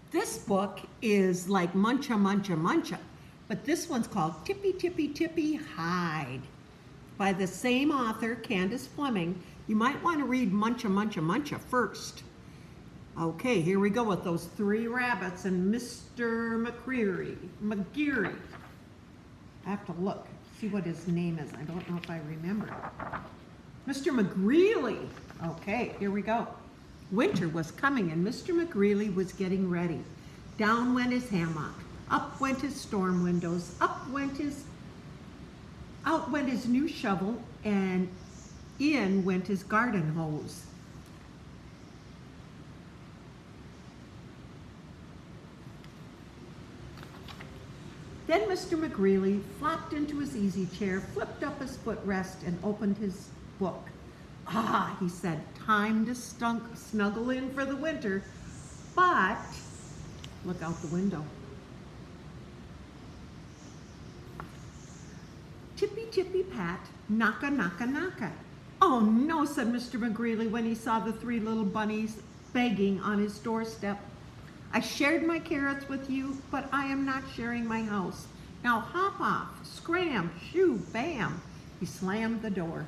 This book is like Muncha Muncha Muncha, but this one's called Tippy Tippy Tippy Hide by the same author, Candace Fleming. You might want to read Muncha Muncha Muncha first. Okay, here we go with those three rabbits and Mr. McGeary. I have to look, see what his name is. I don't know if I remember. Mr. McGreely. Okay, here we go. Winter was coming and Mr. McGreely was getting ready. Down went his hammock, up went his storm windows, out went his new shovel, and in went his garden hose. Then Mr. McGreely flopped into his easy chair, flipped up his footrest, and opened his book. Ah, he said, time to snuggle in for the winter, but look out the window. Tippy, tippy, pat, knocka, knocka, knocka. Oh no, said Mr. McGreely when he saw the three little bunnies begging on his doorstep. I shared my carrots with you, but I am not sharing my house. Now hop off, scram, shoo, bam. He slammed the door.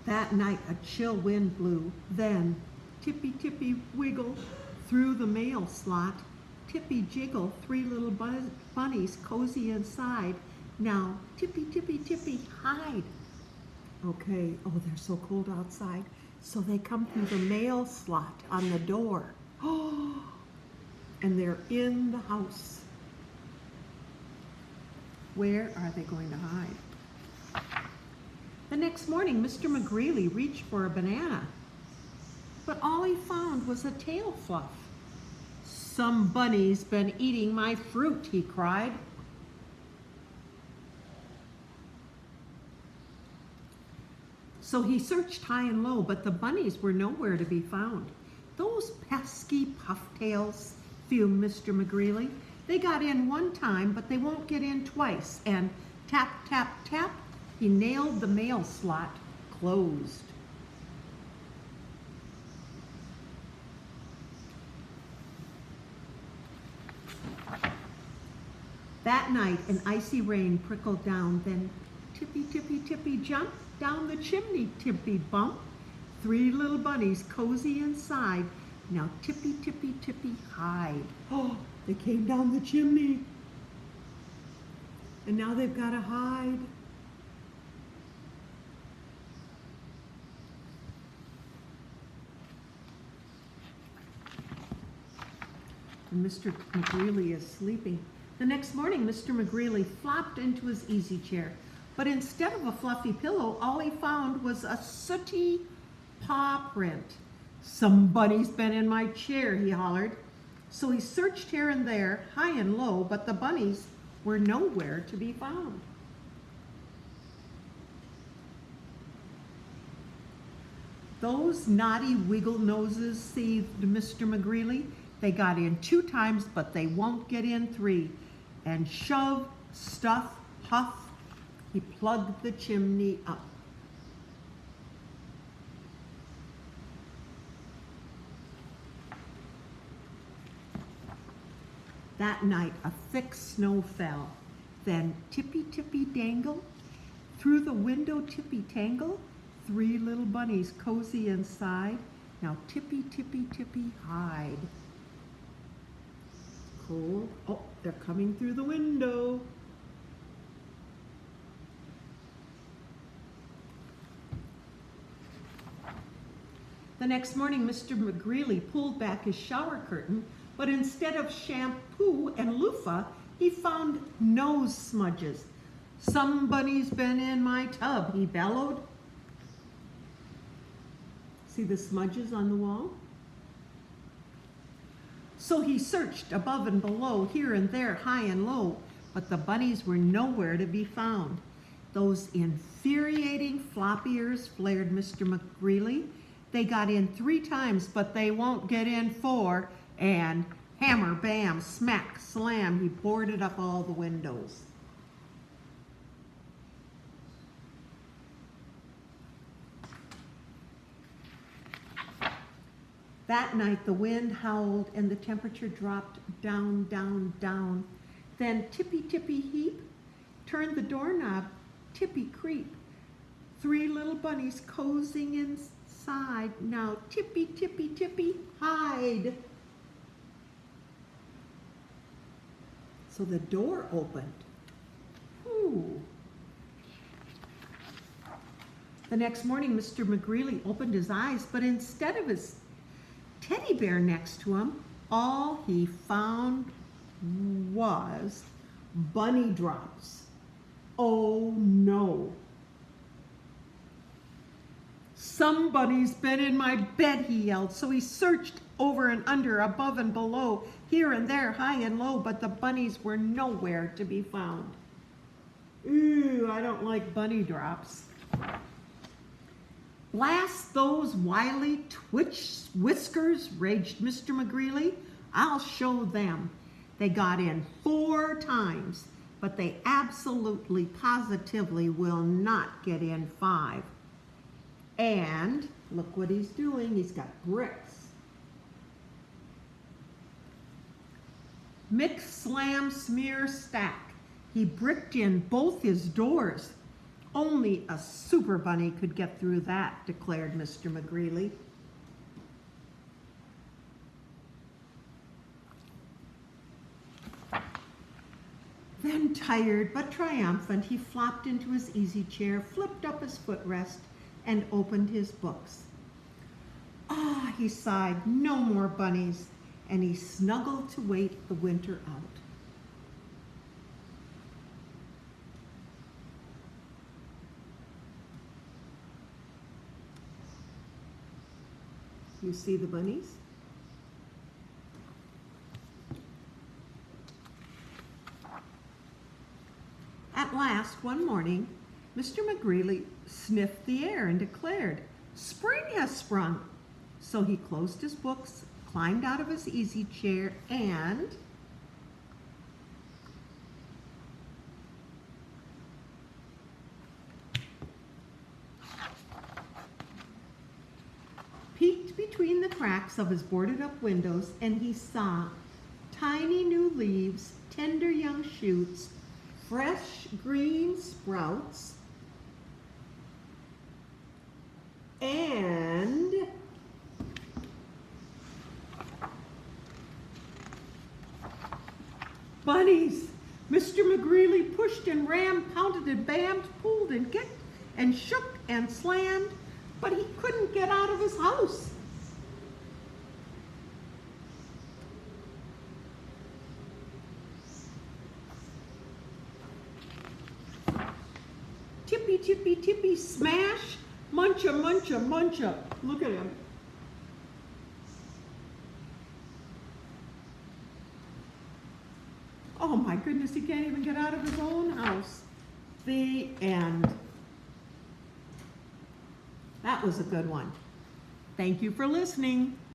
That night a chill wind blew, then tippy tippy wiggle through the mail slot, tippy jiggle, three little bunnies cozy inside. Now tippy tippy tippy hide. Okay, oh they're so cold outside, so they come through the mail slot on the door. Oh, and they're in the house. Where are they going to hide? The next morning, Mr. McGreely reached for a banana, but all he found was a tail fluff. Some bunny's been eating my fruit, he cried. So he searched high and low, but the bunnies were nowhere to be found. Those pesky pufftails, fumed Mr. McGreely. They got in one time, but they won't get in twice. And tap, tap, tap, he nailed the mail slot closed. That night, an icy rain prickled down, then tippy, tippy, tippy, jump down the chimney, tippy bump. Three little bunnies cozy inside. Now tippy, tippy, tippy, hide. Oh, they came down the chimney. And now they've got to hide. And Mr. McGreely is sleeping. The next morning, Mr. McGreely flopped into his easy chair, but instead of a fluffy pillow, all he found was a sooty paw print. Some bunny's been in my chair, he hollered. So he searched here and there, high and low, but the bunnies were nowhere to be found. Those naughty wiggle noses, seethed Mr. McGreely. They got in 2 times, but they won't get in 3. And shove, stuff, huff, he plugged the chimney up. That night a thick snow fell. Then tippy tippy dangle, through the window tippy tangle, 3 little bunnies cozy inside. Now tippy tippy tippy hide. Cold. Oh, they're coming through the window. The next morning, Mr. McGreely pulled back his shower curtain, but instead of shampoo and loofah, he found nose smudges. Somebody's been in my tub, he bellowed. See the smudges on the wall? So he searched above and below, here and there, high and low, but the bunnies were nowhere to be found. Those infuriating flop ears, flared Mr. McGreely. They got in 3 times, but they won't get in 4. And hammer, bam, smack, slam, he boarded up all the windows. That night the wind howled and the temperature dropped down, down, down. Then tippy, tippy, heap, turned the doorknob, tippy, creep. 3 little bunnies cozying inside. Now tippy, tippy, tippy, hide. So the door opened. Ooh. The next morning, Mr. McGreely opened his eyes, but instead of his teddy bear next to him, all he found was bunny drops. Oh no. Somebody's been in my bed, he yelled. So he searched over and under, above and below, here and there, high and low, but the bunnies were nowhere to be found. Ooh, I don't like bunny drops. Blast those wily twitch whiskers, raged Mr. McGreely. I'll show them. They got in 4 times, but they absolutely, positively will not get in 5. And look what he's doing. He's got bricks. Mix, slam, smear, stack. He bricked in both his doors. Only a super bunny could get through that, declared Mr. McGreely. Then, tired but triumphant, he flopped into his easy chair, flipped up his footrest, and opened his books. Ah, he sighed, no more bunnies, and he snuggled to wait the winter out. You see the bunnies? At last, one morning, Mr. McGreely sniffed the air and declared, "Spring has sprung." So he closed his books, climbed out of his easy chair, and peeked between the cracks of his boarded-up windows, and he saw tiny new leaves, tender young shoots, fresh green sprouts, and bunnies. Mr. McGreely pushed and rammed, pounded and bammed, pulled and kicked and shook and slammed, but he couldn't get out of his house. Tippy, tippy, tippy, smash, muncha, muncha, muncha. Look at him. Oh my goodness, he can't even get out of his own house. The end. That was a good one. Thank you for listening.